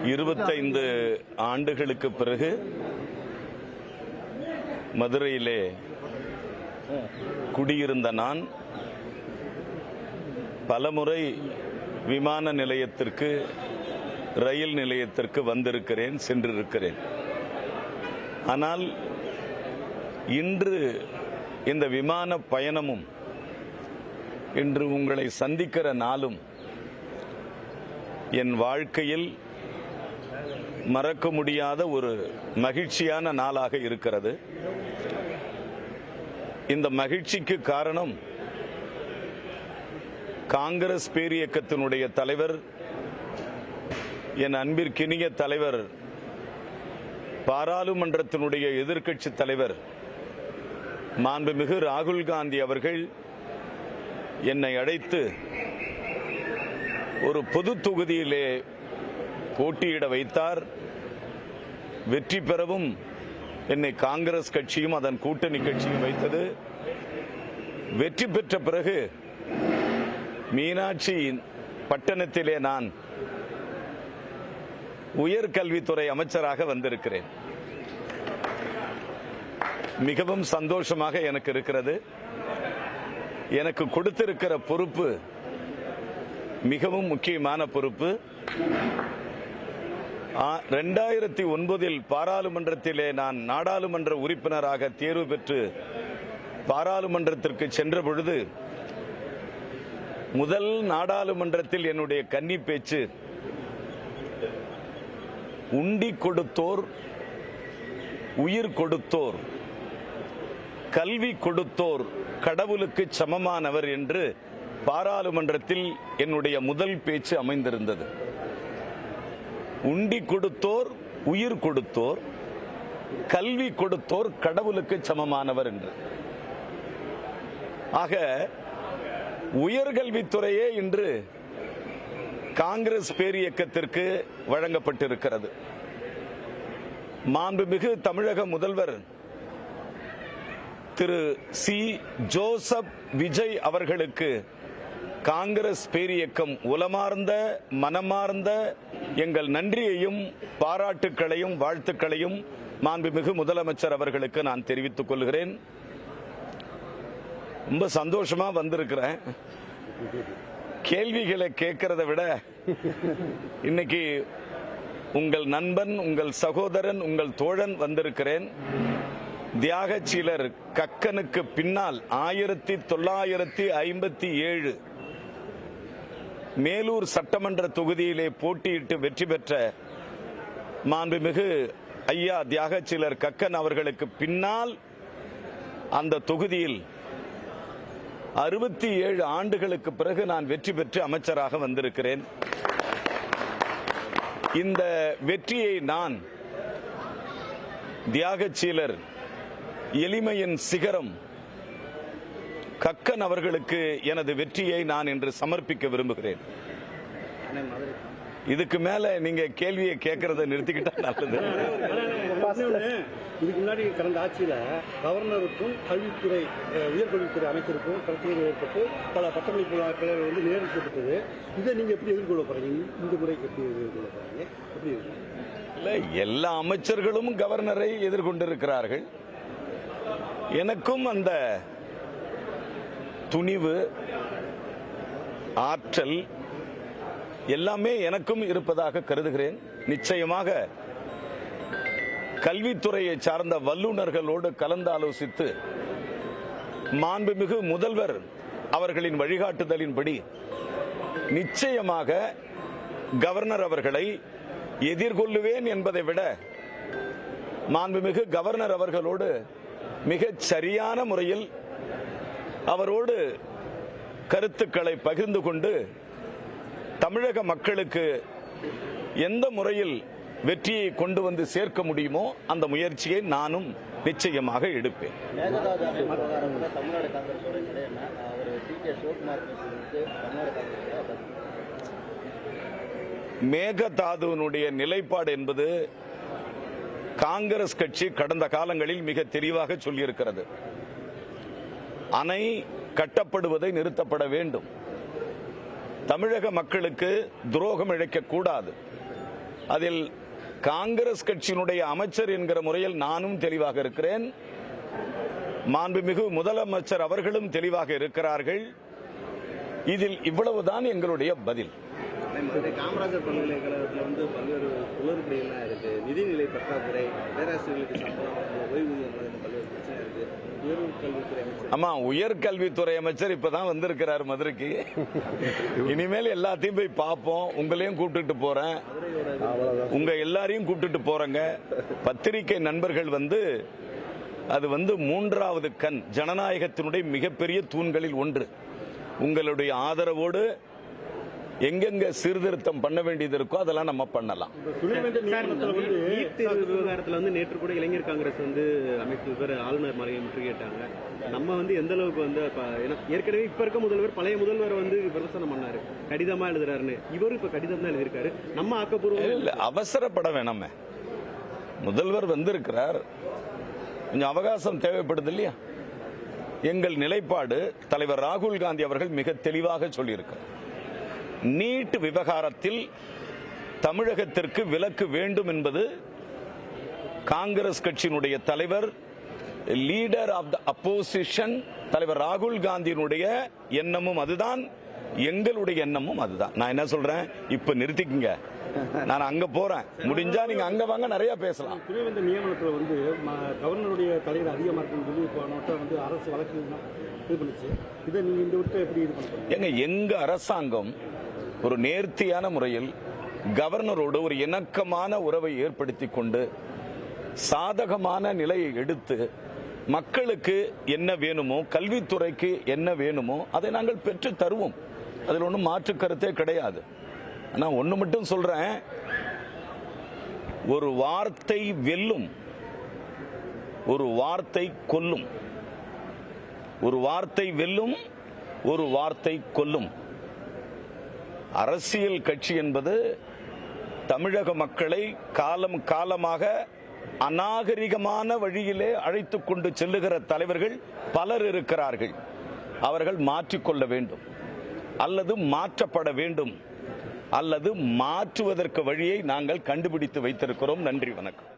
25 ஆண்டுகளுக்கு பிறகு மதுரையிலே குடியிருந்த நான் பலமுறை விமான நிலையத்திற்கு, ரயில் நிலையத்திற்கு வந்திருக்கிறேன், சென்றிருக்கிறேன். ஆனால் இன்று இந்த விமான பயணமும், இன்று உங்களை சந்திக்கிற நாளும் என் வாழ்க்கையில் மறக்க முடியாத ஒரு மகிழ்ச்சியான நாளாக இருக்கிறது. இந்த மகிழ்ச்சிக்கு காரணம் காங்கிரஸ் பேரியக்கத்தினுடைய தலைவர், என் அன்பிற்கினிய தலைவர், பாராளுமன்றத்தினுடைய எதிர்க்கட்சி தலைவர் மாண்புமிகு ராகுல் காந்தி அவர்கள் என்னை அழைத்து ஒரு பொது தொகுதியிலே போட்டியிட வைத்தார். வெற்றி பெறவும் என்னை காங்கிரஸ் கட்சியும் அதன் கூட்டணி கட்சியும் வைத்தது. வெற்றி பெற்ற பிறகு மீனாட்சி பட்டணத்திலே நான் உயர்கல்வித்துறை அமைச்சராக வந்திருக்கிறேன். மிகவும் சந்தோஷமாக எனக்கு இருக்கிறது. எனக்கு கொடுத்திருக்கிற பொறுப்பு மிகவும் முக்கியமான பொறுப்பு. 2009 பாராளுமன்றத்திலே நான் நாடாளுமன்ற உறுப்பினராக தேர்வு பெற்று பாராளுமன்றத்திற்கு சென்ற பொழுது முதல் நாடாளுமன்றத்தில் என்னுடைய கன்னி பேச்சு, உண்டி கொடுத்தோர், உயிர் கொடுத்தோர், கல்வி கொடுத்தோர் கடவுளுக்கு சமமானவர் என்று பாராளுமன்றத்தில் என்னுடைய முதல் பேச்சு அமைந்திருந்தது. உண்டி கொடுத்தோர், உயிர் கொடுத்தோர், கல்வி கொடுத்தோர் கடவுளுக்கு சமமானவர் என்று. ஆக உயர்கல்வித்துறையே இன்று காங்கிரஸ் பேரியக்கத்திற்கு வழங்கப்பட்டிருக்கிறது. மாண்புமிகு தமிழக முதல்வர் திரு சி. ஜோசப் விஜய் அவர்களுக்கு காங்கிரஸ் பேரியக்கம் உளமார்ந்த, மனமார்ந்த எங்கள் நன்றியையும் பாராட்டுக்களையும் வாழ்த்துக்களையும் மாண்புமிகு முதலமைச்சர் அவர்களுக்கு நான் தெரிவித்துக் கொள்கிறேன். ரொம்ப சந்தோஷமா வந்திருக்கிறேன். கேள்விகளை கேட்கறத விட இன்னைக்கு உங்கள் நண்பன், உங்கள் சகோதரன், உங்கள் தோழன் வந்திருக்கிறேன். தியாகச்சீலர் கக்கனுக்கு பின்னால் 1957 மேலூர் சட்டமன்ற தொகுதியிலே போட்டியிட்டு வெற்றி பெற்ற மாண்புமிகு ஐயா தியாகச்சீலர் கக்கன் அவர்களுக்கு பின்னால் அந்த தொகுதியில் 67 ஆண்டுகளுக்கு பிறகு நான் வெற்றி பெற்று அமைச்சராக வந்திருக்கிறேன். இந்த வெற்றியை நான் தியாகச்சீலர் எளிமையின் சிகரம் கக்கன் அவர்களுக்கு எனது வெற்றியை நான் இன்று சமர்ப்பிக்க விரும்புகிறேன். இதுக்கு மேல நீங்க கேள்வியை கேட்கறத நிறுத்திக்கிட்டா நல்லது. இதுக்கு முன்னாடி கடந்த ஆட்சியில கவர்னருக்கும் கல்வித்துறை, உயர்கல்வித்துறை அமைச்சருக்கும் பிரச்சனைகள் ஏற்பட்டு பல பட்டமளிப்பு நியமிக்கப்பட்டது. இதை நீங்க எப்படி எதிர்கொள்ள போறீங்க? இந்த முறைக்கு எப்படி எதிர்கொள்ள போறீங்க? எப்படி இல்ல, எல்லா அமைச்சர்களும் கவர்னரை எதிர்கொண்டிருக்கிறார்கள். எனக்கும் அந்த துணிவு, ஆற்றல் எல்லாமே எனக்கும் இருப்பதாக கருதுகிறேன். நிச்சயமாக கல்வித்துறையை சார்ந்த வல்லுநர்களோடு கலந்தாலோசித்து மாண்புமிகு முதல்வர் அவர்களின் வழிகாட்டுதலின்படி நிச்சயமாக கவர்னர் அவர்களை எதிர்கொள்ளுவேன் என்பதை விட மாண்புமிகு கவர்னர் அவர்களோடு மிகச் சரியான முறையில் அவரோடு கருத்துக்களை பகிர்ந்து கொண்டு தமிழக மக்களுக்கு எந்த முறையில் வெற்றியை கொண்டு வந்து சேர்க்க முடியுமோ அந்த முயற்சியை நானும் நிச்சயமாக எடுப்பேன். மேகதாதுவினுடைய நிலைப்பாடு என்பது காங்கிரஸ் கட்சி கடந்த காலங்களில் மிக தெளிவாக சொல்லியிருக்கிறது. அணை கட்டப்படுவதை நிறுத்தப்பட வேண்டும். தமிழக மக்களுக்கு துரோகம் இழைக்க கூடாது. அதில் காங்கிரஸ் கட்சியினுடைய அமைச்சர் என்கிற முறையில் நானும் தெளிவாக இருக்கிறேன். மாண்புமிகு முதலமைச்சர் அவர்களும் தெளிவாக இருக்கிறார்கள். இதில் இவ்வளவுதான் எங்களுடைய பதில். காமராஜர் பல்கலைக்கழகத்தில் வந்து பல்வேறு குளறுபடிகள்லாம் இருக்கு. நிதிநிலை பற்றாக்குறை, பேராசிரியர்களுக்கு சம்பளம், ஓய்வூதியம் பல்வேறு பிரச்சனை இருக்கு. உயர்கல்வித்துறை அமைச்சர் ஆமா, உயர்கல்வித்துறை அமைச்சர் இப்பதான் வந்திருக்கிறார் மதுரைக்கு. இனிமேல் எல்லாத்தையும் போய் பார்ப்போம். உங்களையும் கூப்பிட்டுட்டு போறேன், உங்க எல்லாரையும் கூப்பிட்டுட்டு போறேங்க. பத்திரிகை நண்பர்கள் அது மூன்றாவது கண், ஜனநாயகத்தினுடைய மிகப்பெரிய தூண்களில் ஒன்று. உங்களுடைய ஆதரவோடு எங்கெங்க சீர்திருத்தம் பண்ண வேண்டியது இருக்கோ அதெல்லாம் நம்ம பண்ணலாம். விவகாரத்தில் நேற்று கூட இளைஞர் காங்கிரஸ் அமைச்சர் ஆளுநர் மறையை முற்றுகையிட்டாங்க. நம்ம எந்த அளவுக்கு ஏற்கனவே இப்ப இருக்க முதல்வர் பழைய முதல்வர் விமர்சனம் பண்ணாரு, கடிதமா எழுதுறாருன்னு. இவரும் இப்ப கடிதம் தான் எழுதியிருக்காரு. நம்ம ஆக்கப்பூர்வம் அவசரப்பட வேணாமே. முதல்வர் வந்திருக்கிறார், கொஞ்சம் அவகாசம் தேவைப்படுது இல்லையா? எங்கள் நிலைப்பாடு தலைவர் ராகுல் காந்தி அவர்கள் மிக தெளிவாக சொல்லியிருக்கிறார். நீட் விவகாரத்தில் தமிழகத்திற்கு விலக்கு வேண்டும் என்பது காங்கிரஸ் கட்சியினுடைய தலைவர், லீடர் ஆஃப் த அப்போசிஷன் தலைவர் ராகுல் காந்தியினுடைய எண்ணமும் அதுதான், எங்களுடைய எண்ணமும் அதுதான். நான் என்ன சொல்றேன், இப்ப நிறுத்திக்கங்க, நான் அங்க போறேன். முடிஞ்சா நீங்க அங்க வாங்க, நிறைய பேசலாம். துணைவேந்த நியமனத்தில் கவர்னருடைய தலைவர் அதிகமாக இருக்குன்னு சொல்லி அரசு வழக்கு இது பண்ணுச்சு. இதை நீங்க இந்த விட்டு எப்படி இது பண்ணுறீங்க? எங்க அரசாங்கம் ஒரு நேர்த்தியான முறையில் கவர்னரோடு ஒரு இணக்கமான உறவை ஏற்படுத்தி கொண்டு சாதகமான நிலையை எடுத்து மக்களுக்கு என்ன வேணுமோ, கல்வித்துறைக்கு என்ன வேணுமோ அதை நாங்கள் பெற்று தருவோம். அதில் ஒன்றும் மாற்று கருத்தே கிடையாது. ஆனா ஒண்ணு மட்டும் சொல்றேன், ஒரு வார்த்தை வெல்லும், ஒரு வார்த்தை கொல்லும். ஒரு வார்த்தை வெல்லும், ஒரு வார்த்தை கொல்லும். அரசியல் கட்சி என்பது தமிழக மக்களை காலம் காலமாக அநாகரிகமான வழியிலே அழைத்துக் கொண்டு செல்லுகிற தலைவர்கள் பலர் இருக்கிறார்கள். அவர்கள் மாற்றிக்கொள்ள வேண்டும், அல்லது மாற்றப்பட வேண்டும், அல்லது மாற்றுவதற்கு வழியை நாங்கள் கண்டுபிடித்து வைத்திருக்கிறோம். நன்றி, வணக்கம்.